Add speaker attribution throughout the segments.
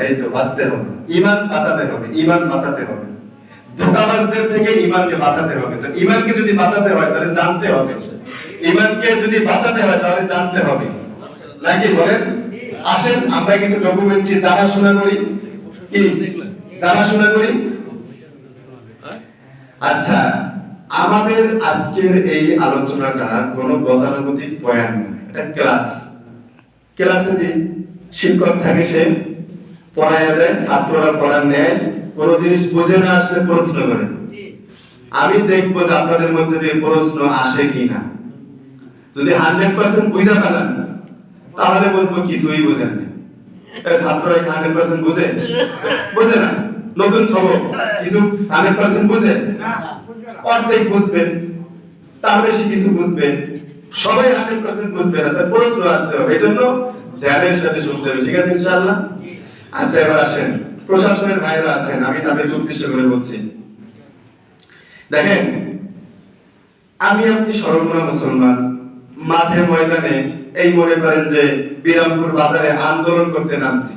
Speaker 1: এই তো বাঁচতে হবে, ঈমান বাঁচাতে হবে, ঈমান বাঁচাতে হবে, ধোঁকাবাজদের থেকে ঈমানকে বাঁচাতে হবে। তো ঈমানকে যদি বাঁচাতে হয় তাহলে জানতে হবে, ঈমানকে যদি বাঁচাতে হয় তাহলে জানতে হবে, নাকি বলেন? আসেন আমরা কিছু ডকুমেন্টারি জানাশোনা করি, কি জানাশোনা করি। আচ্ছা, আমাদের আজকের এই আলোচনাটা কোনো গতানুগতিক বয়ান না, এটা ক্লাস। ক্লাসে যে শিক্ষক থাকে সে পড়ায় দেয়, ছাত্ররা পড়ার নেয়, কোনো জিনিস বুঝে না আসলে প্রশ্ন করে। আমি দেখবো যে আপনাদের মধ্যে দিয়ে প্রশ্ন আসে কিনা। যদি 100% বুঝে ফেলেন তাহলে বুঝবো কিছুই বুঝেন না। ছাত্ররা 100% বুঝে বুঝে না, নতুন সবক কিছু 100% বুঝে না, অর্ধেক বুঝবে, তার বেশি কিছু বুঝবে, সবাই 100% বুঝবে না, তার প্রশ্ন আসতে হবে। এই জন্য ধ্যানের সাথে শুনতে হবে, ঠিক আছে ইনশাআল্লাহ? আচ্ছা, এবার আসেন, প্রশাসনের ভাইরা আছেন, আমি তাদের উদ্দেশ্য করে বলছি। দেখেন, আমি আপনি সরলমা মুসলমান, মাঠে ময়দানে এই মনে করেন যে বিরামপুর বাজারে আন্দোলন করতে নামছি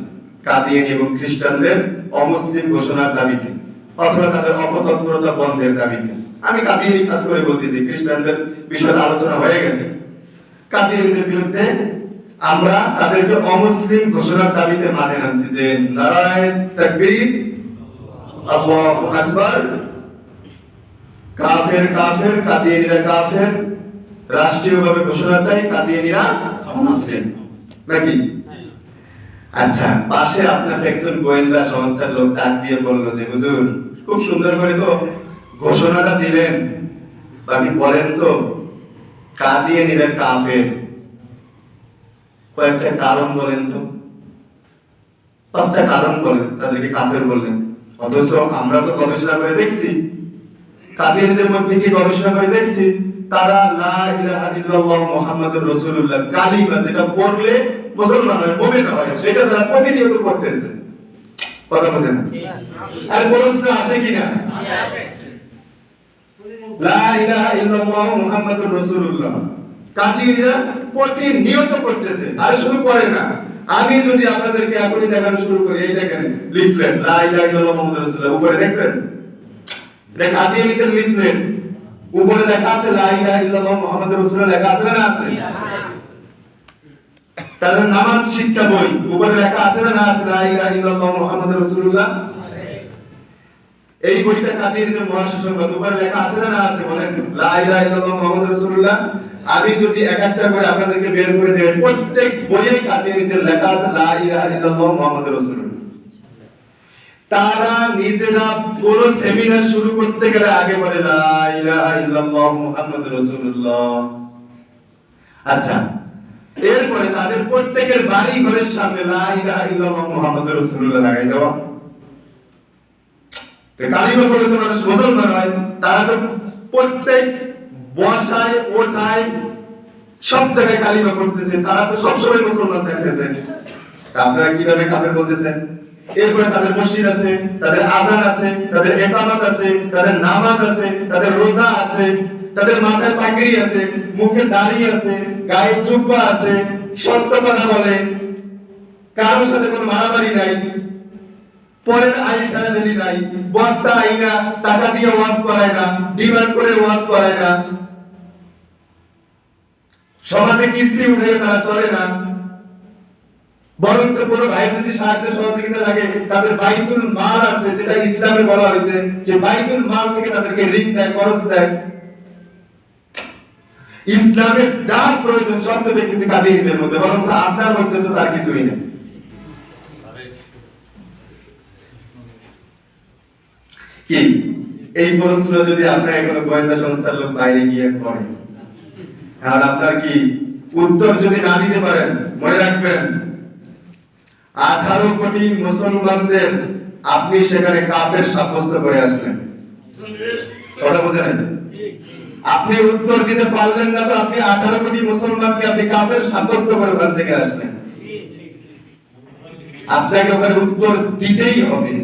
Speaker 1: কাদিয়ানী এবং খ্রিস্টানদের অমুসলিম ঘোষণার দাবিতে, অথবা তাদের অপতৎপরতা বন্ধের দাবিতে। আমি কাদিয়ানী কাজ করে বলতেছি, খ্রিস্টানদের বিষয়ে আলোচনা হয়ে গেছে। কাদিয়ানীদের বিরুদ্ধে আমরা তাদেরকে অমুসলিম ঘোষণার দাবিতে মাঠে নামছি, যে নারায়ে তাকবীর, আল্লাহু আকবার, কাফের কাফের, কাদিয়ানীরা কাফের, রাষ্ট্রীয়ভাবে ঘোষণা চাই কাদিয়ানীরা মুসলিম, নাকি? আচ্ছা, পাশে আপনাকে একজন গোয়েন্দা সংস্থার লোক ডাক দিয়ে বলল যে হুজুর খুব সুন্দর করে তো ঘোষণাটা দিলেন, বাকি বলেন তো কাদিয়ানীরা কাফের, কয়েকটা কারণ বলেন তো, 5টা কারণ বলেন তাদেরকে কাফের বললেন। অথচ আমরা তো গবেষণা করে দেখছি, কাদিয়ানীদের মধ্যে কি গবেষণা করে দেখছি, তারা লা ইলাহা ইল্লাল্লাহ মুহাম্মাদুর রাসূলুল্লাহ কালিমা যেটা পড়লে মুসলমান হয়, মুমিন হয়, সেটা তারা প্রতিনিয়ত করতেছে। কথা বুঝেন? আর প্রশ্ন আসে কিনা? লা ইলাহা ইল্লাল্লাহ মুহাম্মাদুর রাসূলুল্লাহ কাদিয়ানীরা প্রতিনিয়ত করতেছে, আর শুধু পড়ে না। আমি যদি আপনাদেরকে এখনই দেখানো শুরু করি, এই দেখেন লিফলেট লা ইলাহা ইল্লাল্লাহ মুহাম্মাদুর রাসূলুল্লাহ, উপরে দেখছেন? এটা কাদিয়ানীদের লিফলেট, উপরে লেখা আছে লা ইলাহা ইল্লাল্লাহ মুহাম্মাদুর রাসূলুল্লাহ, লেখা আছে না আছে? তাদের নামাজ শিক্ষা বই, উপরে লেখা আছে না আছে লা ইলাহা ইল্লাল্লাহ মুহাম্মাদুর রাসূলুল্লাহ? এই বইটা কাদিয়ানীদের মহাশাসন, উপরে লেখা আছে না আছে? বলেন লা ইলাহা ইল্লাল্লাহ মুহাম্মাদুর রাসূলুল্লাহ। আমি যদি এক একটা করে আপনাদেরকে বের করে দেই, প্রত্যেক বইয়ে কাদিয়ানীদের লেখা আছে লা ইলাহা ইল্লাল্লাহ মুহাম্মাদুর রাসূলুল্লাহ। তারা নিজেরা কোন সেমিনার শুরু করতে গেলে আগে বলে লা ইলাহা ইল্লাল্লাহ মুহাম্মাদুর রাসূলুল্লাহ। আচ্ছা, এরপরে তাদের প্রত্যেকের বাড়ি ঘরের সামনে লা ইলাহা ইল্লাল্লাহ মুহাম্মাদুর রাসূলুল্লাহ লাগাই দেওয়া। তো কালিমা পড়ে তো মানুষ মুসলমান হয়, তারা তো প্রত্যেক বসায় ওঠায় সব জায়গায় কালিমা পড়তেছে, তারা তো সবসময় মুসলমান থাকতেছে। আপনারা কিভাবে কাফের বলতেছেন? এরপরে তাদের মসজিদ আছে, তাদের আযান আছে, তাদের ইকামত আছে, তাদের নামাজ আছে, তাদের রোজা আছে, তাদের মাথায় পাগড়ি আছে, মুখে দাড়ি আছে, গায়ে জুব্বা আছে, সত্য কথা বলে, কারোর সাথে কোনো মারামারি নাই, পরের আইন টানাটানি নাই, বক্তা আইনা টাকা দিয়ে ওয়াজ করায় না, ডিমান্ড করে ওয়াজ করায় না, সমাজে কিস্তি উঠে তারা চলে না। বরঞ্চ কোনো ভাই যদি সাহায্য সহযোগিতা লাগে, তাদের বাইতুল মাল আছে, যেটা ইসলামে বলা হয়েছে, যে বাইতুল মাল থেকে তাদেরকে ঋণ দেয়, খরচ দেয়। ইসলামের যা প্রয়োজন সব তো দেখেছি কাদিয়ানীদের মধ্যে, বরঞ্চ আপনার মধ্যে তো তার কিছুই নেই। কি এই প্রশ্ন যদি আপনার কোনো গোয়েন্দা সংস্থার লোক বাইরে গিয়ে করেন, আর আপনার কি উত্তর যদি না দিতে পারেন, মনে রাখবেন 18 কোটি মুসলমানদের আপনি সেখানে কাফের সাব্যস্ত করে আসলেন। কথা বুঝেন? আপনি উত্তর দিতে পারলেন না, তো আপনি 18 কোটি মুসলমানকে আপনি কাফের সাব্যস্ত করে ওখান থেকে আসলেন। আপনাকে ওখানে উত্তর দিতেই হবে,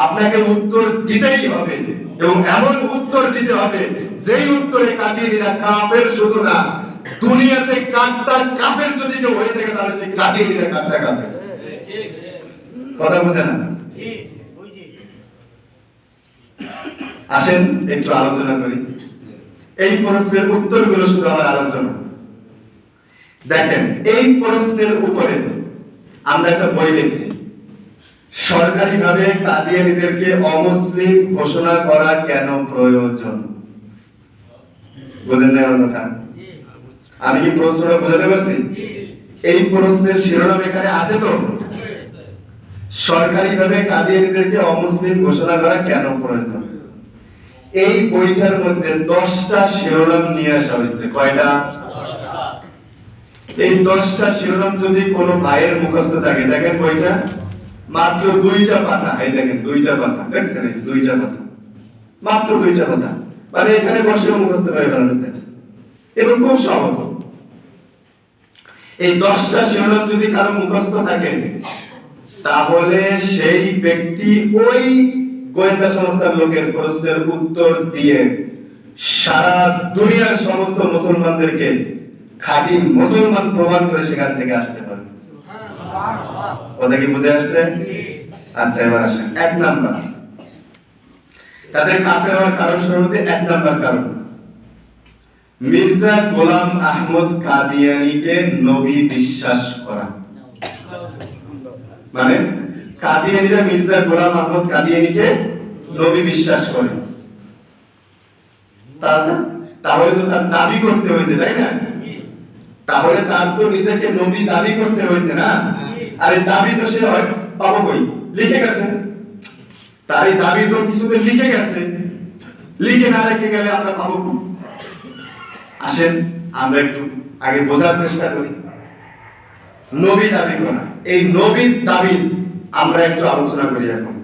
Speaker 1: আপনাকে উত্তর দিতেই হবে, এবং এমন উত্তর দিতে হবে যেই উত্তরে কাদিয়ানীরা কাফের শুধু না, দুনিয়াতে কাট্টা কাফের যদি কেউ হয়ে থাকে তাহলে সেই কাদিয়ানীরা কাট্টা কাফের। কথা বুঝে না? আসেন একটু আলোচনা করি। এই প্রশ্নের উত্তরগুলো শুধু আমার আলোচনা। দেখেন, এই প্রশ্নের উপরে আমরা একটা বই লিখছি, সরকারিভাবে কাদিয়ানীদেরকে অমুসলিম ঘোষণা করা কেন প্রয়োজন। বুঝেন না আমার কথা? আমি কি প্রশ্নটা বুঝাতে পারছি? এই প্রশ্নের শিরোনাম এখানে আছে তো, সরকারিভাবে কাদিয়ানীদেরকে অমুসলিম ঘোষণা করা কেন প্রয়োজন। এই বইটার মধ্যে 10টা শিরোনাম নিয়ে আসা হয়েছে। কয়টা? 10টা। এই 10টা শিরোনাম যদি কোনো ভাইয়ের মুখস্থ থাকে, দেখেন বইটা মাত্র 2টা পাতা, এই দেখেন 2টা পাতা, দেখছেন? এই 2টা পাতা, মাত্র 2টা পাতা, মানে এখানে বসে মুখস্থ করে ফেলতে এবং খুব সহজ। এই 10টা শিরোনাম যদি কারো মুখস্থ থাকে, তাহলে সেই ব্যক্তি ওই গোয়েন্দা সংস্থার লোকের প্রশ্নের উত্তর দিয়ে সারা দুনিয়ার সমস্ত মুসলমানদেরকে খাঁটি মুসলমান প্রমাণ করে সেখান থেকে আসতে পারবে। কথা কি বুঝে আসছে? আচ্ছা, এবার আসেন 1 নাম্বার, তাদের কাফের হওয়ার কারণ শুরুতে 1 নাম্বার কারণ, মির্জা গোলাম আহমদ কাদিয়ানীকে নবী বিশ্বাস করা। মানে কাদিয়ানীরা মির্জা গোলাম আহমদ কাদিয়ানীকে নবী বিশ্বাস করে, তাহলে তো তার দাবি করতে হয়েছে, তাই না? তাহলে তার তো নিজেকে নবী দাবি করতে হয়েছে না? আর এই দাবি তো সে পাবো কই? লিখে গেছে। তার এই দাবি তো কিছুতে লিখে গেছে, লিখে না রেখে গেলে আমরা পাবো। আসেন আমরা একটু আগে বোঝার চেষ্টা করি। নবী দাবি করা, এই নবীর দাবি আমরা একটু আলোচনা করি এখন।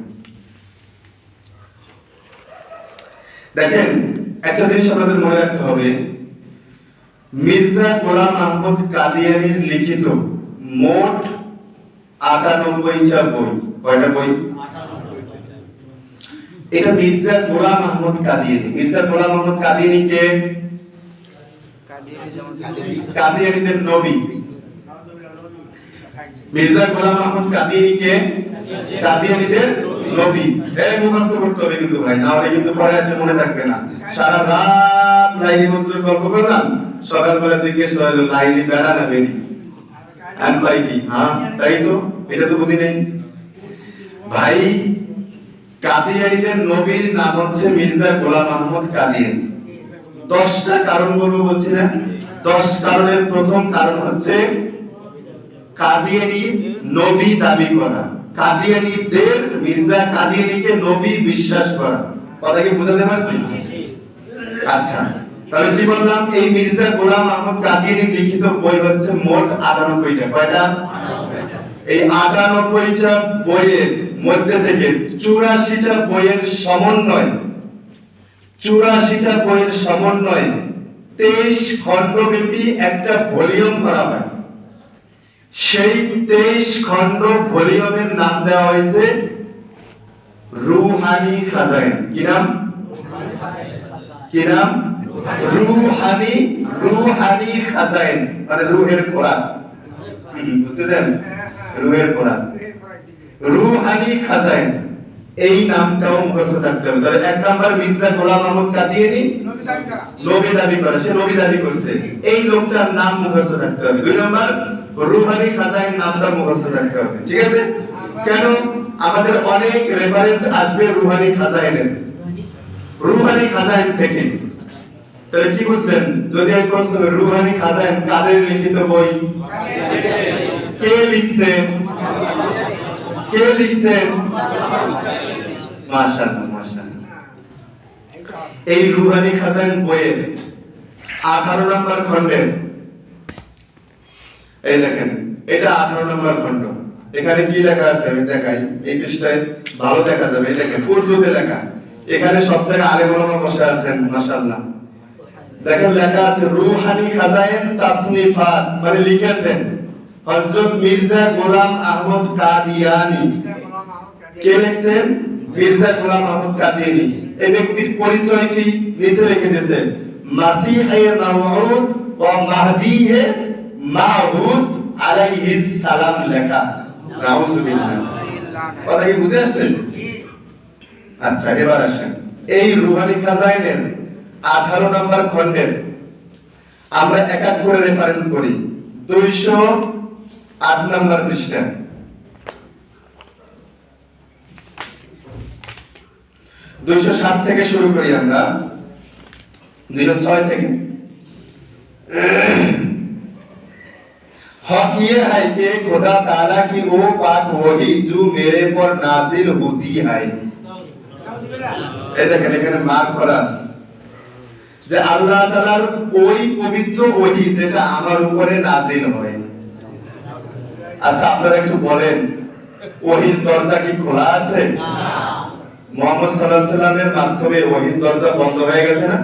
Speaker 1: দেখেন, একটা জিনিস আমাদের মনে রাখতে হবে, মির্জা গোলাম আহমদ কাদিয়ানীর লিখিত মোট 98টা বই। কয়টা বই? 98টা। এটা মির্জা গোলাম আহমদ কাদিয়ানী। মির্জা গোলাম আহমদ কাদিয়ানী কে? কাদিয়ানীদের নবী। মির্জা গোলাম আহমদ কাদিয়ানী কে? কাদিয়ানীদের নবী। এই মুখস্থ করতে হবে কিন্তু ভাই, নাহলে কিন্তু পরে আসে মনে থাকবে না। সারা রাত লাইনে বসে গল্প করলাম, সকালবেলা জিজ্ঞেস করলো লাইনে বেড়া না বেরি, আর ভাই কি? হ্যাঁ তাই তো, এটা তো বুঝি নেই ভাই। কাদিয়ানীদের নবীর নাম হচ্ছে মির্জা গোলাম আহমদ কাদিয়ানী। 10টা কারণ বলবো বলছি না? 10 কারণের প্রথম কারণ হচ্ছে কাদিয়ানী নবী দাবি করা, কাদিয়ানীদের মির্জা কাদিয়ানীকে নবী বিশ্বাস করা। কথা কি বুঝাতে পারছি? আচ্ছা, তাহলে কি বললাম? এই মির্জা গোলাম আহমদ কাদিয়ানীর লিখিত বই হচ্ছে মোট 98টা। কয়টা? এই 98টা বইয়ের মধ্যে থেকে 84টা বইয়ের সমন্বয়, 84টা বইয়ের সমন্বয় 23 খণ্ডব্যাপী একটা ভলিউম করা হয়। সেই 23 খণ্ড ভলিউমের নাম দেওয়া হয়েছে রুহানি খাজাইন। কি নাম? কি নাম? রুহানি খাজাইন, মানে রুহের কোরআন। বুঝতেছেন? রুহের কোরআন, রুহানি খাজাইন। এই নামটাও মুখস্থ থাকতে হবে। তাহলে 1 নাম্বার মির্জা গোলাম আহমদ কাদিয়ানী নবী দাবি করে, সে নবী দাবি করছে, এই লোকটার নাম মুখস্থ থাকতে হবে। 2 নাম্বার রুহানি খাজাইন নামটা মুখস্থ থাকতে হবে। ঠিক আছে? কেন? আমাদের অনেক রেফারেন্স আসবে রুহানি খাজাইনের, রুহানি খাজাইন থেকে। তাহলে কি বুঝলেন? যদি এই প্রশ্ন রুহানি খাজাইন কাদের লিখিত বই, কে লিখছে, কে লিখছে? মাশাআল্লাহ, মাশাআল্লাহ। এই রুহানি খাজাইন বইয়ের 18 নম্বর খণ্ডের, এই দেখেন এটা 18 নম্বর খণ্ড। এখানে কি লেখা আছে আমি দেখাই, এই পৃষ্ঠায় ভালো দেখা যাবে। এই দেখেন উর্দুতে লেখা, এখানে সব জায়গায় আলেম ওলামা বসে আছেন, মাশাআল্লাহ। দেখেন লেখা আছে রুহানি খাজাইন তাসনিফাত, মানে লিখেছেন হযরত মির্জা গোলাম আহমদ কাদিয়ানী। কে লিখছেন? মির্জা গোলাম আহমদ কাদিয়ানী। এই ব্যক্তির পরিচয় কি নিচে লিখে দিয়েছে, মাসিহে মাউউদ ওয়া মাহদিয়ে মাউউদ আলাইহিস সালাম লেখা। নাউযুবিল্লাহ। কথা কি বুঝে আসছে? আচ্ছা, এবার আসেন এই রুহানি খাজাইনের 18 নম্বর খণ্ডের আমরা এক এক করে রেফারেন্স করি। 208 নম্বর পৃষ্ঠা, 207 থেকে শুরু করি আমরা, 206 থেকে। हक ये है कि खुदा ताला की वो पाक वही जो मेरे पर नाजिल होती है। এই দেখেন এখানে মার্ক করা আছে যে আল্লাহ তাআলার ওই পবিত্র ওহী যেটা আমার উপরে নাজিল হয়। আচ্ছা, আপনারা একটু বলেন, ওহীর দরজা কি খোলা আছে? মুহাম্মদ সাল্লাল্লাহু আলাইহি ওয়াসাল্লামের মাধ্যমে ওহীর দরজা বন্ধ হয়ে গেছে না?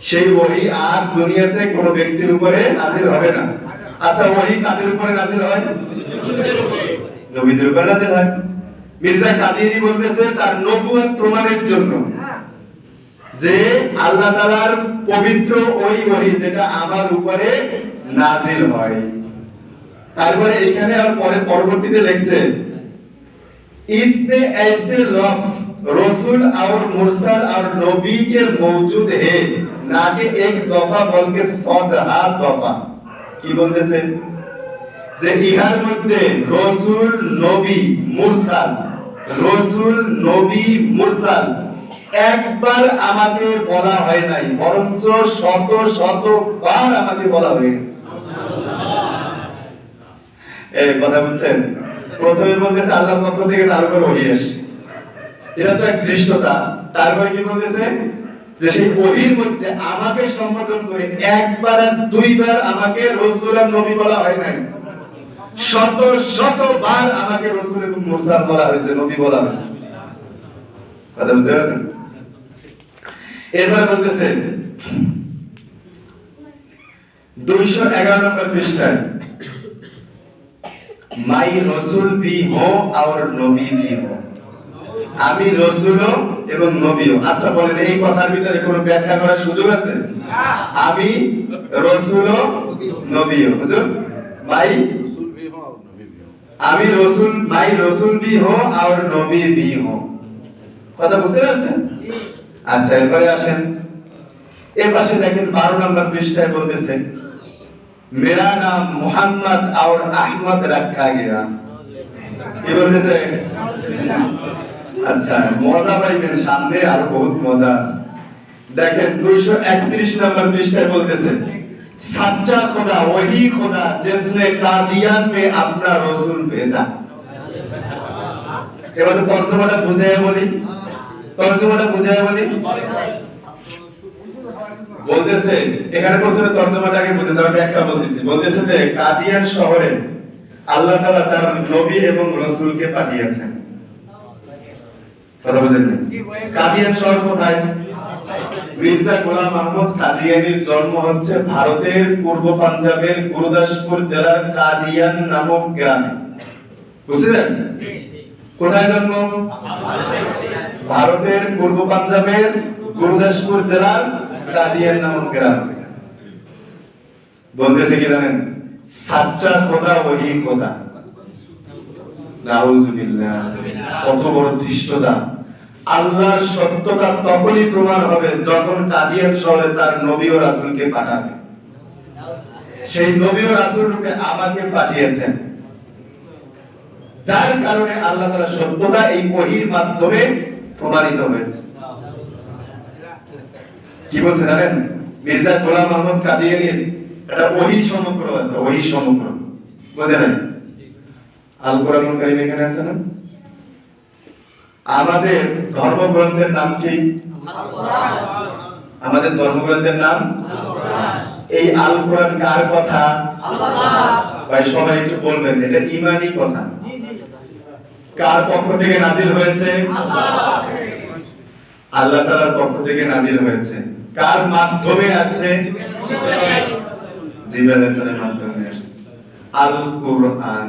Speaker 1: সেই ওহী আর দুনিয়াতে কোনো ব্যক্তির উপরে নাযিল হবে না। আচ্ছা, ওহী কাদের উপরে নাযিল হয়? নবীদের উপরে নাযিল হয়। মির্জা কাদিয়ানী বলতেছে তার নবুয়ত প্রমাণের জন্য যে আল্লাহ তাআলার পবিত্র ওই ওহী যেটা আমার উপরে নাযিল হয়। তারপরে এখানে আর পরবর্তীতে লিখছে इसमें ऐसे लफ्ज रसूल और मुरसल और नबी के मौजूद है ना कि एक दफा बल्कि 100 दफा। কি বলতেছে যে ইহার মধ্যে রসূল নবী মুরসাল, রসূল নবী মুরসাল একবার আমাকে বলা হয় নাই, বরঞ্চ শত শত বার আমাকে বলা হয়েছে। এই কথা বলছেন, প্রথমে বলতেছে আল্লাহর পক্ষ থেকে তার উপর ওহী আসে, এটা তো এক দৃষ্টতা। তারপরে কি বলতেছে যে সেই ওহীর মধ্যে আমাকে সম্বোধন করে একবার আর দুইবার আমাকে রাসূল আর নবী বলা হয় নাই, শত শত বার আমাকে রাসূল এবং মুরসাল বলা হয়েছে, নবী বলা হয়েছে। কথা বুঝতে পারছেন? এরপর বলতেছে 211 নম্বর পৃষ্ঠায় মাই রসুল भी हो और নবী भी हो। আমি রসুলও এবং নবীও। আচ্ছা বলেন, এই কথার ভিতরে কোনো ব্যাখ্যা করার সুযোগ আছে? আমি রসুলও নবীও। হুজুর মাই রসুল भी हो और নবী भी हो, আমি রসুল মাই রসুল भी हो और নবী भी हो। কথা বুঝতে পারছেন? আচ্ছা, এরপরে আসেন এর পাশে দেখেন 12 নম্বর পৃষ্ঠায় বলতেছে मेरा नाम मोहम्मद और अहमद रखा गया। কি বলতেছে? আচ্ছা, মজা পাইবেন, সামনে আর বহুত মজা আছে। দেখেন 231 নম্বর পৃষ্ঠায় বলতেছে सच्चा खुदा वही खुदा जिसने कादियान में अपना रसूल भेजा। এবার তরজমাটা বুঝাইয়া বলি, বলতেছে এখানে প্রথমে তরজমাটাকে বুঝে দেওয়ার ব্যাখ্যা বলতেছে। বলতেছে যে কাদিয়ান শহরে আল্লাহ তাআলা তার নবী এবং রাসূলকে পাঠিয়েছেন। কথা বুঝেন? কাদিয়ান শহর কোথায়? মির্জা গোলাম আহমদ কাদিয়ানির জন্ম হচ্ছে ভারতের পূর্ব পাঞ্জাবের গুরুদাসপুর জেলার কাদিয়ান নামক গ্রামে। বুঝলেন? কোথায় জন্ম? ভারতের পূর্ব পাঞ্জাবের গুরুদাসপুর জেলার কাদিয়ান নামক গ্রাম। বলতেছে কি জানেন? সাচ্চা খোদা ওহি খোদা। নাউজুবিল্লাহ, কত বড় দৃষ্টতা! আল্লাহর সত্যতা তখনই প্রমাণ হবে যখন কাদিয়ান শহরে তার নবী ও রাসূলকে পাঠাবে। সেই নবী ও রাসূলকে আমাকে পাঠিয়েছেন, যার কারণে আল্লাহ তাআলার সত্যতা এই ওহীর মাধ্যমে প্রমাণিত হয়েছে। কি বলছে জানেন? মির্জা গোলাম আহমদ কাদিয়ানির একটা ওহী সমগ্র আছে, ওহী সমগ্র। বুঝলেন? আল কোরআনুল কারীম এখানে আছে না? আমাদের ধর্মগ্রন্থের নাম কি? আল কোরআন। আমাদের ধর্মগ্রন্থের নাম আল কোরআন। এই আল কোরআন কার কথা? আল্লাহ। ভাই সবাই একটু বলবেন, এটা ঈমানি কথা। জি জি। কার পক্ষ থেকে নাযিল হয়েছে? আল্লাহ। আল্লাহ তাআলার পক্ষ থেকে নাযিল হয়েছে। কার মাধ্যমে আসছে? জিবরাইল আলাইহিস সালামের মাধ্যমে আসছে। আল কোরআন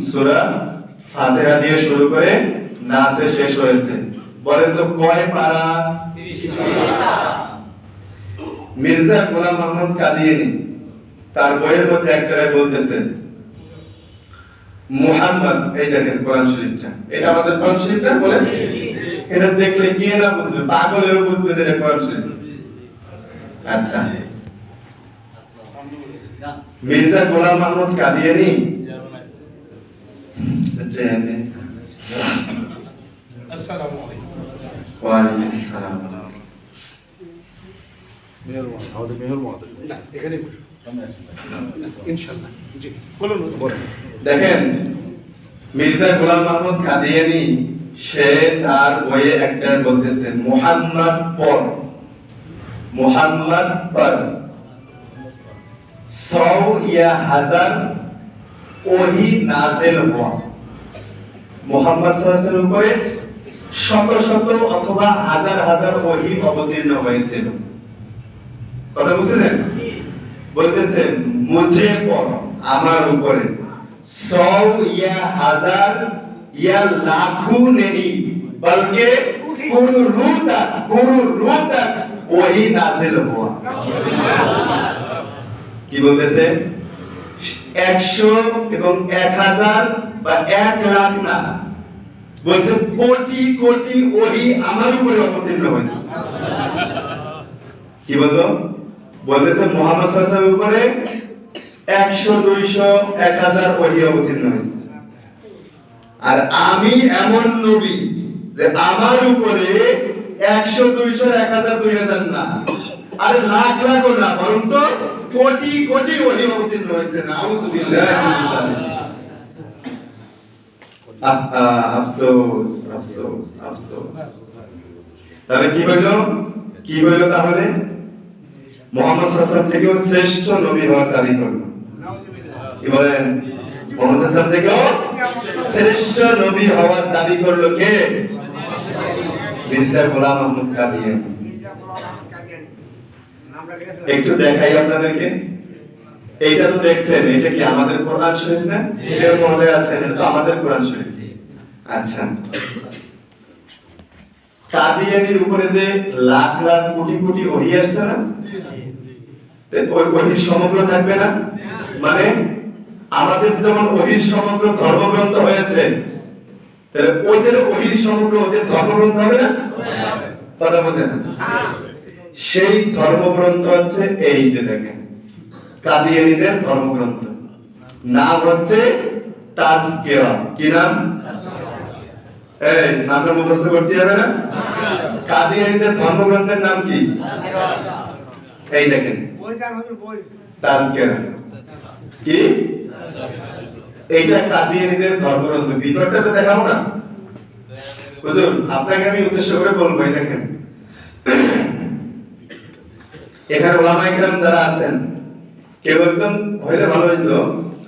Speaker 1: সূরা ফাতিহা দিয়ে শুরু করে নাসে শেষ হয়েছে। বলেন তো কয় পারা? 30 পারা। মির্জা গোলাম আহমদ কাদিয়ানী তার বইয়ের মধ্যে এক জায়গায় বলতেছেন মুহাম্মদ, এই দেখেন কোরআন শরীফটা, এটা আমাদের কোরআন শরীফ না বলে, এটা দেখলে কে না বুঝবে, পাগলেও বুঝবে যে এটা কোরআন শরীফ। আচ্ছা, মির্জা গোলাম মাহমুদ কাদিয়ানী,
Speaker 2: আসসালামু আলাইকুম।
Speaker 1: ওয়া আলাইকুম আসসালাম।
Speaker 2: আমাদের মেহর মহাদেব না এখানে ইনশাআল্লাহ। জি বলুন বলুন।
Speaker 1: দেখেন মির্জা গোলাম মাহমুদ কাদিয়ানী, সে তার বইয়ে এক জায়গায় বলতেছেন মুহাম্মদ পর, মুহাম্মদ পর 100 या 1000 ওহী নাযিল हुआ। মুহাম্মদ সাল্লাল্লাহু আলাইহি উপরে শত শত অথবা হাজার হাজার ওহী অবতীর্ণ হয়েছিল। কথা বুঝলেন? বলতেছেন মুঝে পর, আমার উপরে 100 या 1000 या लाखों नहीं बल्कि कुरु तक वही नाजिल हुआ। কি বলতেছে? 100 এবং 1000 বা 1 লাখ না, বলছে কোটি কোটি ওহী আমার উপরে অবতীর্ণ হয়েছে। কি বলতো? বলতেছে মুহাম্মদ সাল্লাল্লাহু আলাইহি ওয়াসাল্লামের উপরে 100 200 1000 ওহী অবতীর্ণ হয়েছে। আর আমি এমন নবী যে আমার উপরে 100 200 1000 2000 না, আর লাখ লাখ না, বরঞ্চ কোটি কোটি ওহী অবতীর্ণ হয়েছে। নাউযুবিল্লাহ। আফসোস আফসোস আফসোস। তাহলে কি হইলো? কি হইলো তাহলে? মুহাম্মদ সাল্লাল্লাহু আলাইহি ওয়াসাল্লাম থেকেও শ্রেষ্ঠ নবী হওয়ার দাবি করলো। কি বলেন? মুহাম্মদ সাল্লাল্লাহু আলাইহি ওয়াসাল্লাম থেকেও শ্রেষ্ঠ নবী হওয়ার দাবি করলো কে? মির্জা গোলাম মাহমুদ কাদিয়ানী। একটু দেখাই আপনাদেরকে। এইটা তো দেখছেন, এটা কি আমাদের কোরআন শরীফ না? এর মধ্যে আছে, এটা তো আমাদের কোরআন শরীফ। আচ্ছা, কাদিয়ানীর উপরে যে লাখ লাখ কোটি কোটি ওহী আসছে না, ওই ওহী সমগ্র থাকবে না? মানে আমাদের যেমন ওহী সমগ্র ধর্মগ্রন্থ হয়েছে, তাহলে ওদের ওহী সমগ্র ওদের ধর্মগ্রন্থ হবে না? কথা বলেন। সেই ধর্মগ্রন্থ হচ্ছে এই যে দেখেন কাদিয়ানীদের ধর্মগ্রন্থ, নাম হচ্ছে তাজকিয়া। কি নাম? এই নামটা মুখস্থ করতে হবে না? কাদিয়ানীদের ধর্মগ্রন্থের নাম কি? এই দেখেন তাজকিয়া। কি এইটা কাদিয়ানীদের ধর্মগ্রন্থ। ভিতরটা তো দেখাবো না হুজুর, আপনাকে আমি উদ্দেশ্য করে বলবো। এই দেখেন এখানে ওলামায়ে কেরাম যারা আছেন, কেউ একজন হইলে ভালো হইতো,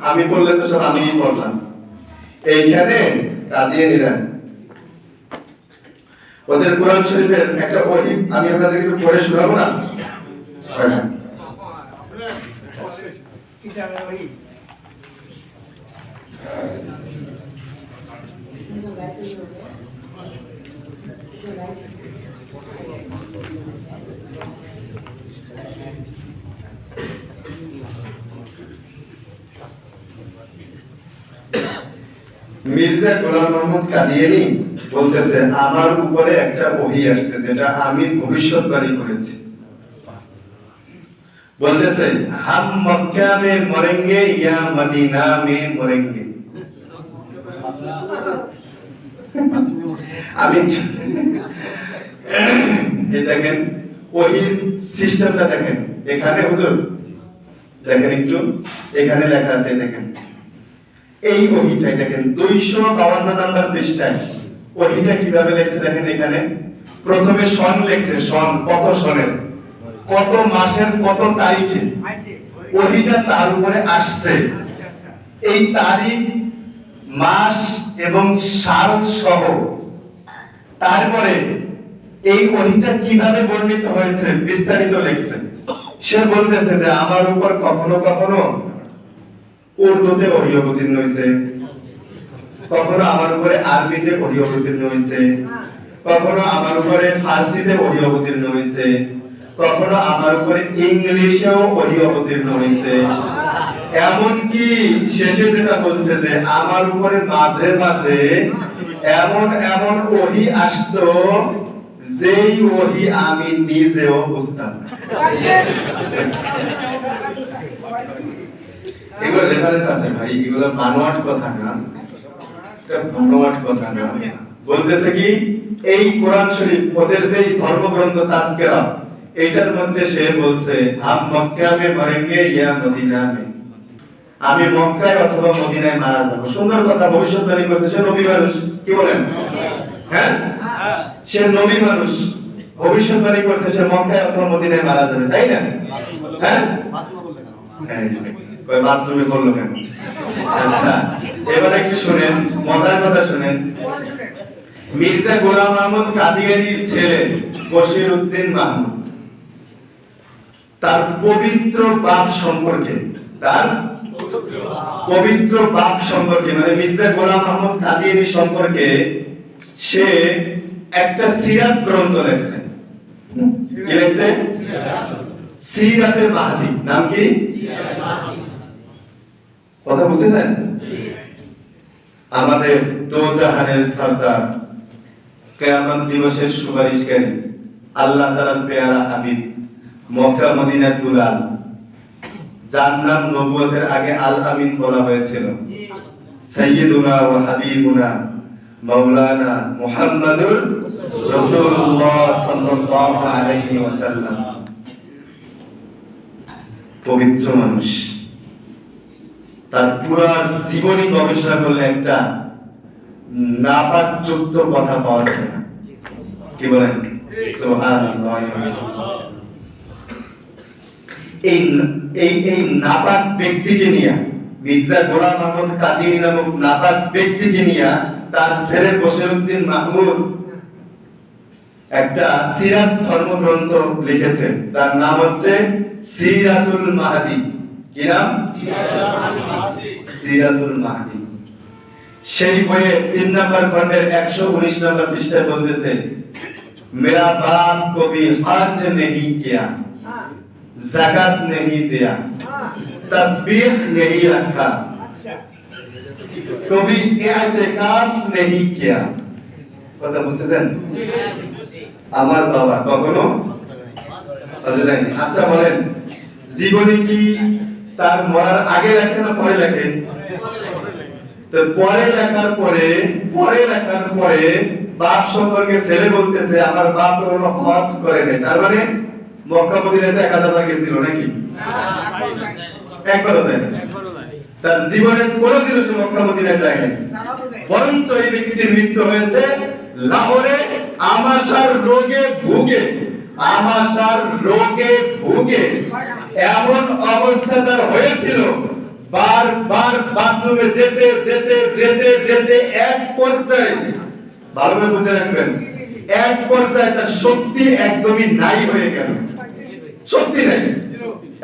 Speaker 1: আমি বললে তো সব আমিই বললাম। এইখানে কাদিয়ানীরা ওদের কোরআন শরীফের একটা ওহী আমি আপনাদেরকে একটু পড়ে শোনাবো না? মির্জা গোলাম মাহমুদ কাদিয়ানী বলতেছে আমার উপরে একটা ওহী আসছে যেটা আমি ভবিষ্যৎবাণী করেছি। বলতেছে হাম মক্কা মে মরেঙ্গে ইয়া মদিনা মে মরেঙ্গে। আমি এই দেখেন ওহীর সিস্টেমটা দেখেন। এখানে হুজুর দেখেন একটু, এখানে লেখা আছে দেখেন, এই ওহীটাই দেখেন 252 নাম্বার পৃষ্ঠায় ওহীটা কিভাবে লেখছে দেখেন। এখানে প্রথমে সন লেখছে, সন কত সনের, কত মাসের কত তারিখে ওহীটা তার উপরে আসছে। এই তারিখ মাস এবং সাল সহ তারপরে এই ওহীটা কিভাবে বর্ণিত হয়েছে বিস্তারিত লেখছে। সে বলতেছে যে আমার উপর কখনো কখনো উর্দুতে ওহী অবতীর্ণ হয়েছে, কখনো আমার উপরে আরবিতে ওহী অবতীর্ণ হয়েছে, কখনো আমার উপরে ফার্সিতে ওহী অবতীর্ণ হয়েছে, কখনো আমার উপরে ইংলিশেও ওহী অবতীর্ণ হয়েছে। এমনকি শেষে যেটা বলছে যে আমার উপরে মাঝে মাঝে এমন এমন ওহী আসতো যেই ওহী আমি নিজেও বুঝতাম না। এগুলো রেফারেন্স আছে ভাই, এগুলো বানোয়াট কথা না, এটা বানোয়াট কথা না। বলতেছে কি এই কোরআন শরীফ ওদের যেই ধর্মগ্রন্থ তাজকিরা, এটার মধ্যে সে বলছে হাম মক্কা মে মরেঙ্গে ইয়া মদিনা মে, আমি মক্কায় অথবা মদিনায় মারা যাব। সুন্দর কথা, ভবিষ্যৎবাণী করছে। সে নবী মানুষ, কি বলেন? হ্যাঁ, সে নবী মানুষ, ভবিষ্যৎবাণী করছে সে মক্কায় অথবা মদিনায় মারা যাবে, তাই না? হ্যাঁ, কই বাথরুমে বললো কেন? আচ্ছা, এবারে কি শুনেন, মজার কথা শুনেন। মির্জা গোলাম আহমদ কাদিয়ানীর ছেলে বশির উদ্দিন মাহমুদ তার পবিত্র বাপ সম্পর্কে, তার পবিত্র বাপ সম্পর্কে মানে মির্জা গোলাম আহমদ কাদিয়ানী সম্পর্কে সে একটা সিরাত গ্রন্থ লিখছে। কি লিখছে? সিরাতে মাহদী। নাম কি? কথা বুঝতেছেন? আমাদের দোজাহানের সরদার, কিয়ামত দিবসের সুপারিশকারী, আল্লাহ তাআলার পেয়ারা হাবিব, মক্কা মদিনার দুলাল, যার নাম নবুয়তের আগে আল আমিন বলা হয়েছিল, সাইয়্যিদুনা ওয়া হাবিবুনা মাওলানা মুহাম্মাদুর রাসূলুল্লাহ সাল্লাল্লাহু আলাইহি ওয়াসাল্লাম। পবিত্র মানুষ, তার পুরো জীবনী গবেষণা করলে একটা নাপাকযুক্ত কথা পাওয়া যায় না। কি বলেন? সুবহানাল্লাহ। এই নাপাক ব্যক্তিকে নিয়ে, মির্জা গোলাম আহমদ কাদিয়ানী নামক নাপাক ব্যক্তিকে নিয়ে তার ছেলে বশিরউদ্দিন মাহমুদ একটা সিরাত ধর্মগ্রন্থ লিখেছেন, যার নাম হচ্ছে সিরাতুল মাহদী। কি নাম? সিরাতুল মাহদী। সেই বইয়ে 3 নম্বর খণ্ডের 119 নম্বর পৃষ্ঠায় বলতেছে, মেরা বাপ কবি হজ नहीं किया, ज़कात नहीं दिया, तस्बीह नहीं रखा, कभी इत्तिकाफ नहीं किया। কথা বুঝতেছেন? আমার বাবা কখনো বুঝলেন? আচ্ছা বলেন, জীবনে কি তার মরার আগে লেখে না পরে লেখে? তো পরে লেখার পরে বাপ সম্পর্কে ছেলে বলতেছে আমার বাপ কোনো হজ করে নাই, তার মানে মক্কা মদিনাতে 1000 বার গেছিল নাকি? একবারও যায় না। তার জীবনে কোনোদিনও সে মক্কা মদিনায় যায় নাই। বরঞ্চ এই ব্যক্তির মৃত্যু হয়েছে লাহোরে আমাশার রোগে ভুগে। এমন অবস্থা তার হয়েছিল, বারবার বাথরুমে যেতে এক পর্যায়ে, ভালোভাবে বুঝে রাখবেন, এক পর্যায়ে তার শক্তি একদমই নাই হয়ে গেল, শক্তি নাই।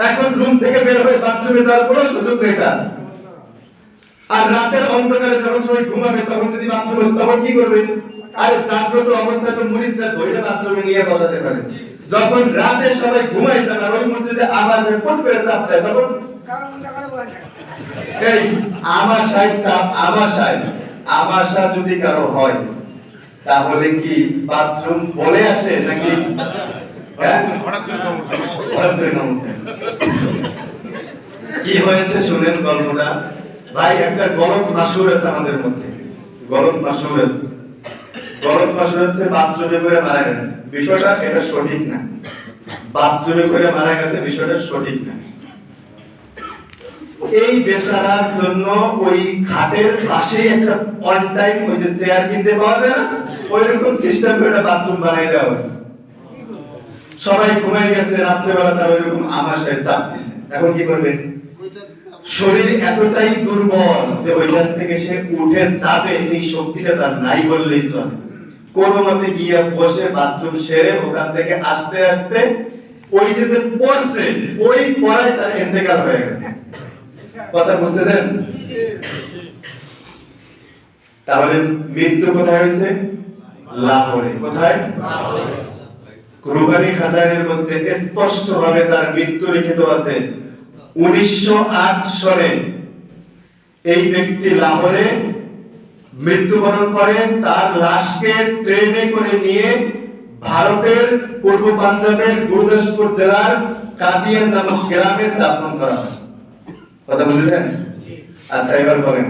Speaker 1: এখন রুম থেকে বের হয়ে বাথরুমে যাওয়ার কোনো সুযোগ নেই তার। আর রাতের অন্ধকারে যখন সবাই ঘুমাবে তখন যদি বাথরুমে, তখন কি করবে? আর জাগ্রত অবস্থায় তো মুরিদরা ধরে বাথরুমে নিয়ে বসাতে পারে। যখন রাতে সবাই ঘুমায় যাবে আর ওই মধ্যে যে আওয়াজে পট করে চাপ দেয়, তখন এই আমাশা যদি কারো হয় তাহলে কি বাথরুম বলে আসে নাকি হঠাৎ করে নামছে? কি হয়েছে শুনেন গল্পটা। ভাই একটা গলত মাশহুর আছে আমাদের মধ্যে, গলত মাশহুর আছে। গলত মাশহুর হচ্ছে বাথরুমে করে মারা গেছে, বিষয়টা এটা সঠিক না। বাথরুমে করে মারা গেছে, বিষয়টা সঠিক না। এই বেচারার জন্য ওই খাটের পাশেই একটা অন টাইম ওই যে চেয়ার কিনতে পাওয়া যায় না, ওইরকম সিস্টেম করে একটা বাথরুম বানাই দেওয়া হয়েছে। সবাই ঘুমাই গেছে, রাত্রেবেলা তার ওইরকম আমাশায় চাপ দিছে। এখন কি করবে? শরীর এতটাই দুর্বল যে ওইখান থেকে সে উঠে যাবে এই শক্তিটা তার নাই বললেই চলে। কোন মতে গিয়ে বসে বাথরুম সেরে ওখান থেকে আসতে আসতে ওই যে পড়ছে, ওই পড়ায় তার ইন্তেকাল হয়ে গেছে। কথা বুঝতেছেন? তাহলে মৃত্যু কোথায় হয়েছে? লাহোরে। কোথায়? রুহানি খাজানের মধ্যে স্পষ্ট ভাবে তার মৃত্যু লিখিত আছে। 1908 সালে এই ব্যক্তি লাহোরে মৃত্যুবরণ করেন। তার লাশকে ট্রেনে করে নিয়ে ভারতের পূর্ব পাঞ্জাবের গুরুদাসপুর জেলার কাদিয়ান নামক গ্রামে দাফন করা হয়। কথা বুঝলেন? আচ্ছা, এবার বলেন,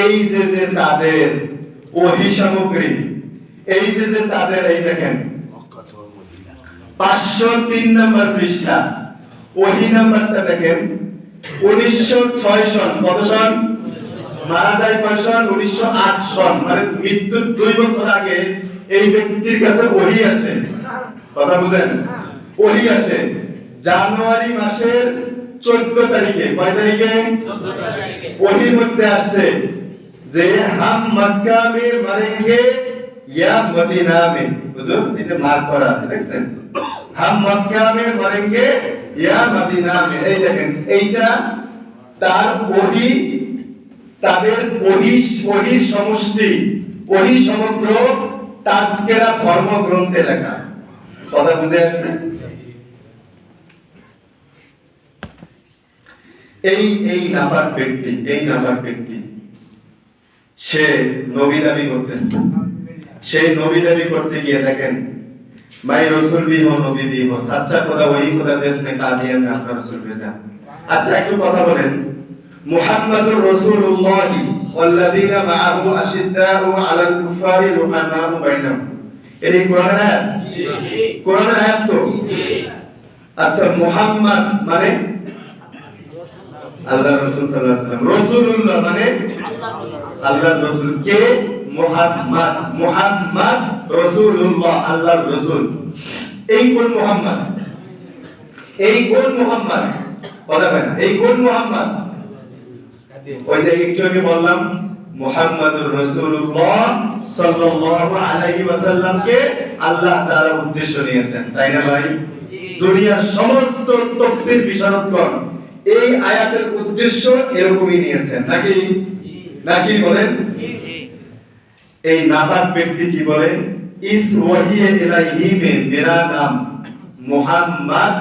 Speaker 1: এই যে তাদের ওহী সামগ্রী, এই যে তাদের, এই দেখেন 503 নম্বর পৃষ্ঠা, ওহী নাম্বারটা দেখেন। 1906 সন, কত সন? মারা যায় কয় সন? 1908 সন, মানে মৃত্যুর 2 বছর আগে এই ব্যক্তির কাছে ওহী আসে। কথা বুঝেন? ওহী আসে জানুয়ারি মাসের 14 তারিখে। কয় তারিখে? 14 তারিখে। ওহীর মধ্যে আসছে যে হাম মক্কা মে মরেঙ্গে ইয়া মদিনা মে। বুঝুন, এটা মার্ক করা আছে, দেখছেন? হাম মক্কা মে মরেঙ্গে ইয়া মদিনা মে। এই দেখেন, এইটা তার ওহী, তাদের ওহী সমষ্টি, ওহী সমগ্র তাজকিরা ধর্মগ্রন্থে লেখা। কথা বুঝে আসছে? এই নাপাক ব্যক্তি সে নবী দাবি করতেছে। সেই নবী দাবি করতে গিয়ে দেখেন, ভাই রসুল भी हो नबी भी हो, सच्चा खुदा वही खुदा जिसने कहा दिया मैं आपका रसूल भेजा। আচ্ছা, একটু কথা বলেন, মুহাম্মাদুর রাসূলুল্লাহ ওয়াল্লাযীনা মাআহু আশিদ্দাউ আলাল কুফারি রুহামাউ বাইনাহুম। এই কোরআনের আয়াত? জি। কোরআনের আয়াত তো? জি। আচ্ছা, মুহাম্মদ মানে আল্লাহর রাসূল সাল্লাল্লাহু আলাইহি ওয়াসাল্লাম, রাসূলুল্লাহ মানে আল্লাহর রাসূল। কে? মুহাম্মদ। মুহাম্মদ রাসূলুল্লাহ, আল্লাহর রাসূল। এই কোন মুহাম্মদ? কথা বলেন, এই কোন মুহাম্মদ? ওই যে একটু আগে বললাম, মুহাম্মাদুর রাসূলুল্লাহ সাল্লাল্লাহু আলাইহি ওয়াসাল্লামকে আল্লাহ তাআলা উদ্দেশ্য নিয়েছেন, তাই না ভাই? দুনিয়ার সমস্ত তাফসীর বিশারদগণ এই আয়াতের উদ্দেশ্য এরকমই নিয়েছেন, নাকি বলেন? এই নাপাক ব্যক্তি কি বলে? ইস ওয়াহিয়ে ইলাইহি মে মেরা নাম মুহাম্মদ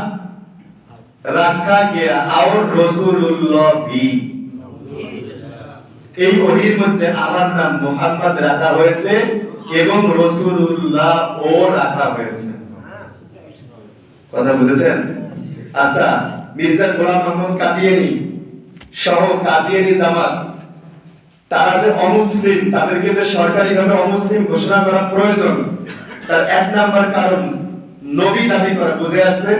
Speaker 1: রাখা গিয়া আর রাসূলুল্লাহ ভি। এই ওহীর মধ্যে আমার নাম মুহাম্মদ রাখা হয়েছে এবং রাসূলুল্লাহ ও রাখা হয়েছে। কথা বুঝেছেন? আচ্ছা, মির্জা গোলাম মোহাম্মদ কাদিয়ানী সহ কাদিয়ানী জামাত, তারা যে অমুসলিম, তাদেরকে যে সরকারিভাবে অমুসলিম ঘোষণা করা প্রয়োজন, তার 1 নাম্বার কারণ নবী দাবি করা। বুঝে আছে?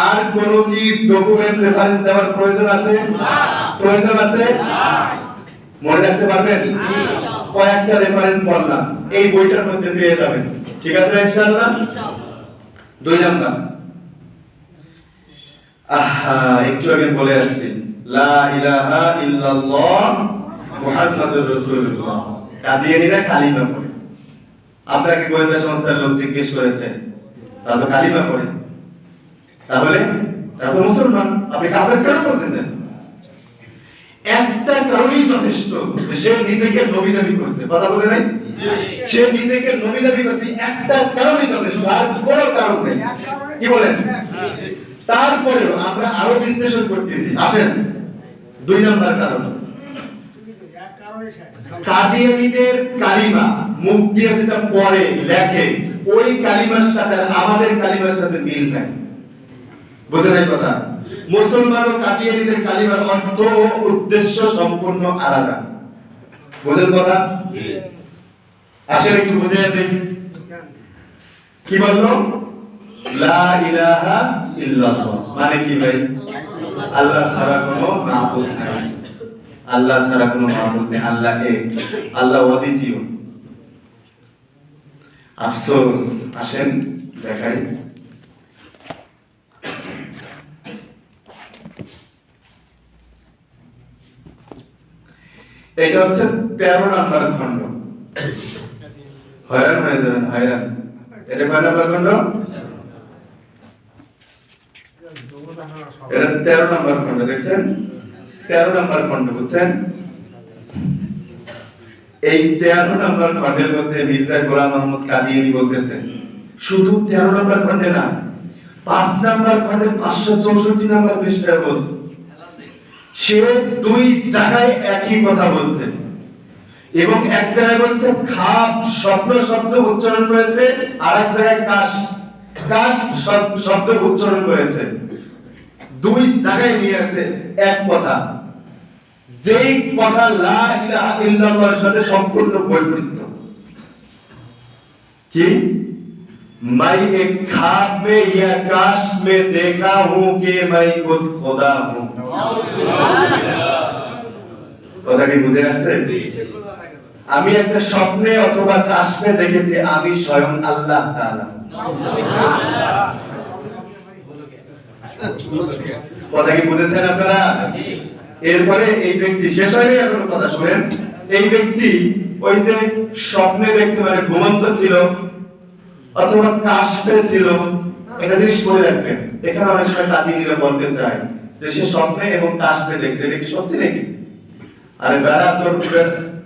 Speaker 1: আর কোন কি ডকুমেন্ট রেফারেন্স দেওয়ার প্রয়োজন আছে? প্রয়োজন আছে? মনে রাখতে পারবেন? কয়েকটা রেফারেন্স বললাম, এই বইটার মধ্যে পেয়ে যাবেন। ঠিক আছে ইনশাআল্লাহ? 2 নাম্বার, একটু আগে বলে আসছি, লা ইলাহা ইল্লাল্লাহ মুহাম্মাদুর রাসূলুল্লাহ। কাদিয়ানীরা কালিমা পড়ে। আপনাকে গোয়েন্দা সংস্থার লোক জিজ্ঞেস করেছে, তারা তো কালিমা পড়ে, তাহলে তারা তো মুসলমান, আপনি কাফের কেন বলতেছেন? একটা কারণেই যথেষ্ট, সে নিজেকে নবী দাবি করছে। কথা বলে নাই? সে নিজেকে নবী দাবি করছে, একটা কারণেই যথেষ্ট, আর কোনো কারণ নেই। কি বলেন? তারপরেও আমরা আরো বিশ্লেষণ করতেছি, আসেন 2 নাম্বার কারণ, কাদিয়ানীদের কালিমা মুখ দিয়ে যেটা পড়ে লেখে, ওই কালিমার সাথে আমাদের কালিমার সাথে মিল নাই। বুঝে নাই কথা? মুসলমান ও কাদিয়ানীদের কালিমার অর্থ ও উদ্দেশ্য সম্পূর্ণ আলাদা। বুঝেন কথা? আসলে একটু বুঝে যাই। কি বললো? লা ইলাহা ইল্লাল্লাহ মানে কি ভাই? আল্লাহ ছাড়া কোনো মাবুদ নাই। আল্লাহ ছাড়া কোনো মাবুদ নেই, আল্লাহ এক, আল্লাহ অদ্বিতীয়। আফসোস, আসেন দেখাই। এটা হচ্ছে 13 নাম্বার খণ্ড। হয়রান হয়ে যাবেন, হয়রান। এটা কয় নাম্বার খণ্ড? এটা 13 নাম্বার খণ্ড, দেখছেন? 13 নাম্বার খণ্ড, বুঝছেন? এই 13 নাম্বার খণ্ডের মধ্যে মির্জা গোলাম মোহাম্মদ কাদিয়ানী বলতেছেন, শুধু 13 নাম্বার খণ্ডে না, 5 নাম্বার খণ্ডে 564 নাম্বার পৃষ্ঠায় বলছে, সে দুই জায়গায় একই কথা বলছে এবং এক জায়গায় বলছে খাপ স্বপ্ন শব্দ উচ্চারণ করেছে, আর এক জায়গায় কাশ কাশ শব্দ উচ্চারণ করেছে। দুই জায়গায় নিয়ে আসছে এক কথা, যেই কথা লা ইলাহা ইল্লাল্লাহর সাথে সম্পূর্ণ বৈপরীত্য। কি मैं एक ख्वाब में या काश में देखा हूं कि मैं खुद खुदा हूं। কথা কি বুঝে আসছে? আমি একটা স্বপ্নে অথবা কাশফে দেখেছি আমি স্বয়ং আল্লাহ তাআলা। কথা কি বুঝেছেন আপনারা? এরপরে এই ব্যক্তি শেষ হয়নি, এখন কথা শুনেন। এই ব্যক্তি ওই যে স্বপ্নে দেখছে মানে ঘুমন্ত ছিল অথবা কাশফে ছিল, এটা জিনিস মনে রাখবেন। এখানে অনেক সময় তাকিয়ে বলতে চাই যে সে স্বপ্নে এবং কাশফে দেখছে, এটা কি সত্যি নাকি? আরে যারা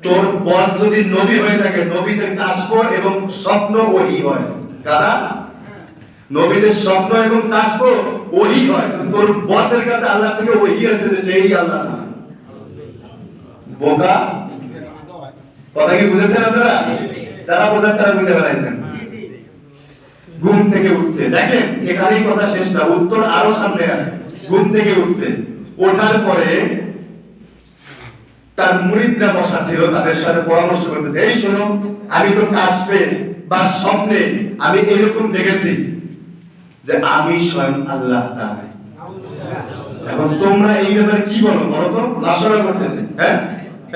Speaker 1: তোর বস যদি নবী হয়ে থাকে, নবীদের কাশফ এবং স্বপ্ন ওহী হয়। কারা? নবীদের স্বপ্ন এবং কাশফ ওহী হয়। তোর বসের কাছে আল্লাহ থেকে ওহী আসছে যে সেই আল্লাহ না। বোকা। কথা কি বুঝেছেন আপনারা? যারা বোঝার তারা বুঝে ফেলাইছেন। ঘুম থেকে উঠছে, দেখেন এখানেই কথা শেষ না, উত্তর আরো সামনে আছে। ঘুম থেকে উঠছে, ওঠার পরে তার মুরিদরা বসা ছিল, তাদের সাথে পরামর্শ করতেছে, এই শোনো, আমি তো কাশফে বা স্বপ্নে আমি এরকম দেখেছি যে আমি স্বয়ং আল্লাহ তাআলা। এখন তোমরা এই ব্যাপারে কি বলো বলো তো? মাশওয়ারা করতেছে, হ্যাঁ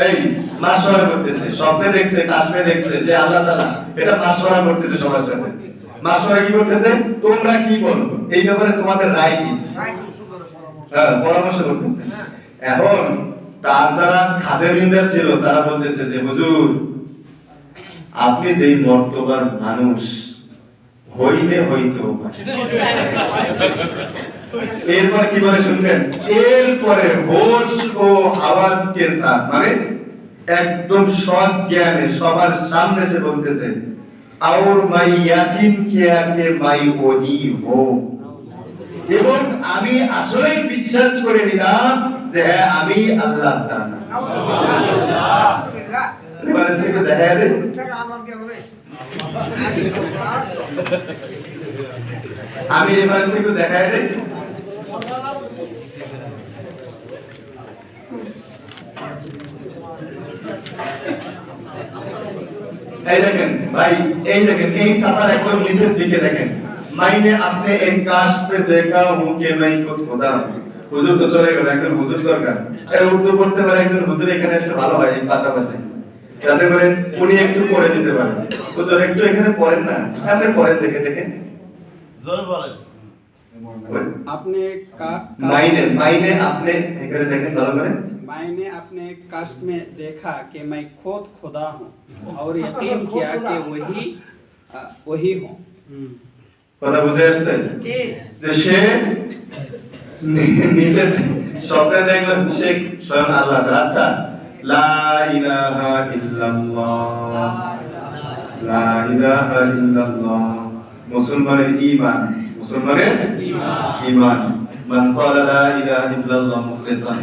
Speaker 1: এই মাশওয়ারা করতেছে, স্বপ্নে দেখছে কাশফে দেখছে যে আল্লাহ তাআলা, এটা মাশওয়ারা করতেছে সবার সাথে। মাশওয়ারা কি করতেছে? তোমরা কি বলো এই ব্যাপারে, তোমাদের রায় কি? হ্যাঁ, পরামর্শ করতেছে। এখন তার যারা খাদেমিনরা ছিল তারা বলতেছে যে হুজুর, আপনি যেই মর্তবার মানুষ হইলে হইতো। এরপর কি বলে শুনবেন? এরপরে হোশ ও আওয়াজ কে সাথ, মানে একদম সৎ জ্ঞানে সবার সামনে সে বলতেছে, और मैं यकीन किया कि मैं वही हूं, এবং আমি আসলেই বিশ্বাস করে নিলাম যে হ্যাঁ আমি আল্লাহ তাআলা। এবারে সেটা দেখা যায় আমি এবারে সেটা দেখা যায়। এই দেখেন ভাই, এই দেখেন এই ছাতার একদম নিচের দিকে দেখেন, मैंने अपने एक काश पे देखा हूं कि मैं खुद खुदा हूं। হুজুর তো চলে গেল, একজন হুজুর দরকার। এর উর্দু পড়তে পারে একজন হুজুর এখানে এসে ভালো হয় এই পাশাপাশি, যাতে করে উনি একটু পড়ে দিতে পারেন। হুজুর একটু এখানে পড়েন না, আপনি পড়ে থেকে দেখেন জোরে বলেন।
Speaker 3: आपने
Speaker 1: मायने आपने এখানে দেখেন ভালো করে,
Speaker 3: मैंने अपने कास्ट में देखा कि मैं खुद खुदा हूँ और यकीन किया कि वही हूँ।
Speaker 1: কথা বুঝে আসছে? যে সে নিচে স্বপ্নে দেখলেন সে স্বয়ং আল্লাহ। আচ্ছা, লা ইলাহা ইল্লাল্লাহ, লা ইলাহা ইল্লাল্লাহ মুসলমানের ঈমান, মুসলমানের ঈমান। মান ক্বালা লা ইলাহা ইল্লাল্লাহ মুখলিসান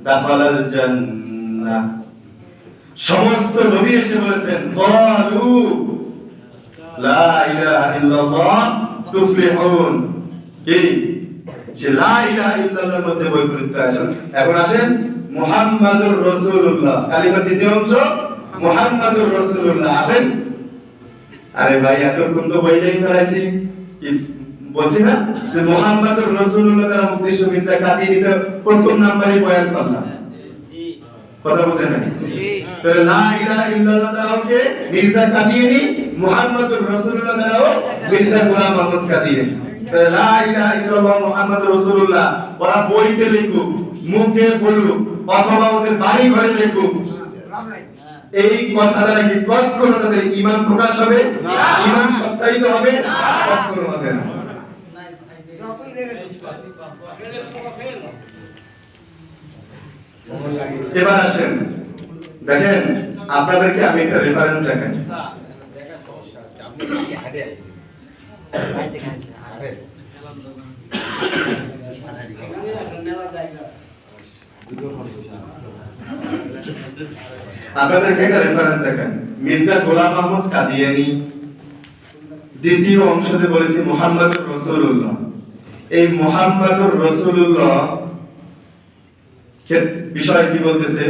Speaker 1: দাখালাল জান্নাহ। সমস্ত নবী এসে বলেছেন ক্বালু লা ইলাহা ইল্লাল্লাহ তুফলিহুন। কি যে লা ইলাহা ইল্লাল্লাহর মধ্যে বৈপরীত্য আছে। এখন আসেন মুহাম্মাদুর রাসূলুল্লাহ, কালিমার দ্বিতীয় অংশ মুহাম্মাদুর রাসূলুল্লাহ। আসেন, আরে ভাই এতক্ষণ তো বইলেই ফেলাইছি, বলছি না যে মুহাম্মাদুর রাসূলুল্লাহ তার উদ্দেশ্য মির্জা কাদির প্রথম নাম্বারই বয়ান করলাম। কথা বুঝেন না? তো লা ইলাহা ইল্লাল্লাহ তাআলাকে মির্জা কাদিয়ানি, মুহাম্মাদুর রাসূলুল্লাহ তাআলাও মির্জা গোলাম আহমদ কাদিয়ানি। তো লা ইলাহা ইল্লাল্লাহ মুহাম্মাদুর রাসূলুল্লাহ ওরা বইতে লিখুক, মুখে বলুক, অথবা ওদের বাড়ি ঘরে লিখুক, এই কথা দ্বারা কি কখনো তাদের ঈমান প্রকাশ হবে? ঈমান সত্যায়িত হবে? কখনো হবে না। এবার আসেন দেখেন, আপনাদেরকে আমি একটা রেফারেন্স দেখাই। আপনাদেরকে একটা রেফারেন্স দেখেন, মির্জা গোলাম আহমদ কাদিয়ানী দ্বিতীয় অংশে বলেছি মুহাম্মদুর রাসূলুল্লাহ। এই মুহাম্মদুর রাসূলুল্লাহ বিষয় কি বলতেছে?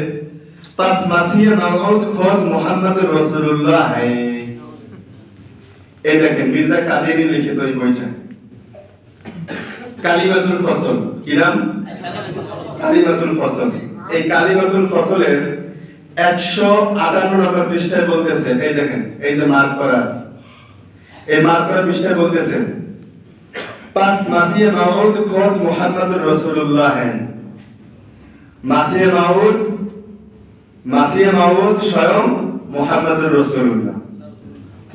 Speaker 1: পাস মাসিয়ে মাউদ খোদ মুহাম্মদুর রাসূলুল্লাহ হ্যায়। এই দেখেন মির্জা কাদিয়ানী লিখিত এই বইটা, কালিমাতুল ফসল। কি নাম? কালিমাতুল ফসল। এই কালিমাতুল ফসলের 158 নম্বর পৃষ্ঠায় বলতেছে, এই দেখেন, এই যে মার্ক করা আছে, এই মার্ক করা পৃষ্ঠায় বলতেছে পাস মাসিয়ে মাউদ খোদ মুহাম্মদুর রাসূলুল্লাহ হ্যায়। মাসিয়ে মাউদ স্বয়ং মুহাম্মদুর রাসূলুল্লাহ।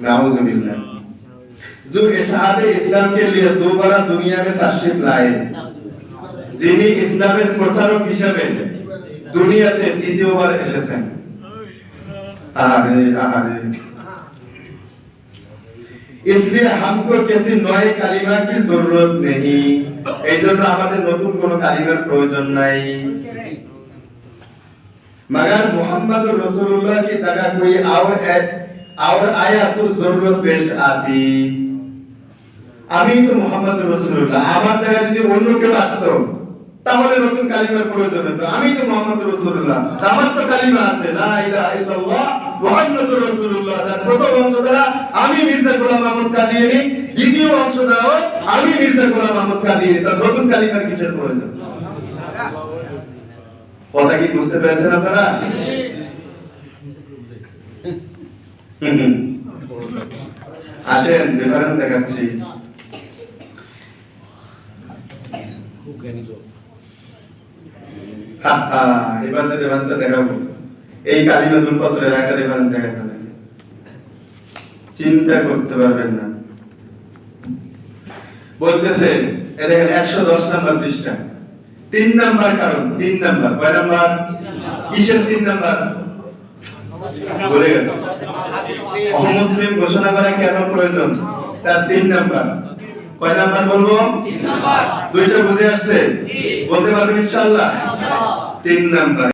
Speaker 1: नाउज़ुबिल्लाह। जो इशाअत इस्लाम के लिए दोबारा दुनिया में तशरीफ लाए, যিনি ইসলামের প্রচারক হিসেবে দুনিয়াতে দ্বিতীয়বার এসেছেন। इसलिए हमको किसी नए कलिमा की जरूरत नहीं, এই জন্য আমাদের নতুন কোন কালিমার প্রয়োজন নাই। मगर मोहम्मद रसूलुल्लाह की जगह कोई और आया तो जरूरत पेश आती। আমি তো মুহাম্মদ রাসূলুল্লাহ, আমার জায়গায় যদি অন্য কেউ আসতো তাহলে নতুন কালিমার প্রয়োজন হতো। আমি তো মুহাম্মদ রাসূলুল্লাহ, আমার তো কালিমা আছে, লা ইলাহা ইল্লাল্লাহ মুহাম্মাদুর রাসূলুল্লাহ। তার প্রথম অংশ দ্বারা আমি মির্জা গোলাম আহমদ কাদিয়ানী, দ্বিতীয় অংশ দ্বারা আমি মির্জা গোলাম আহমদ কাদিয়ানী। তার নতুন কালিমার কিসের প্রয়োজন? কথা কি বুঝতে পেরেছেন আপনারা? আসেন রেফারেন্স দেখাচ্ছি। এবার যে রেফারেন্সটা দেখাবো, এই কালিমাতুল ফসলের একটা রেফারেন্স দেখাবেন, চিন্তা করতে পারবেন না। বলতেছে এ দেখেন 110 নম্বর পৃষ্ঠা, 3 নাম্বার কারণ। 3 নাম্বার, কয় নাম্বার? কিসের 3 নাম্বার? বলে গেছে অমুসলিম ঘোষণা করা কেন প্রয়োজন, তার 3 নাম্বার। কয় নাম্বার বলবো? 3 নাম্বার। দুইটা বুঝে আসছে? বলতে পারবেন ইনশাআল্লাহ? 3 নাম্বার।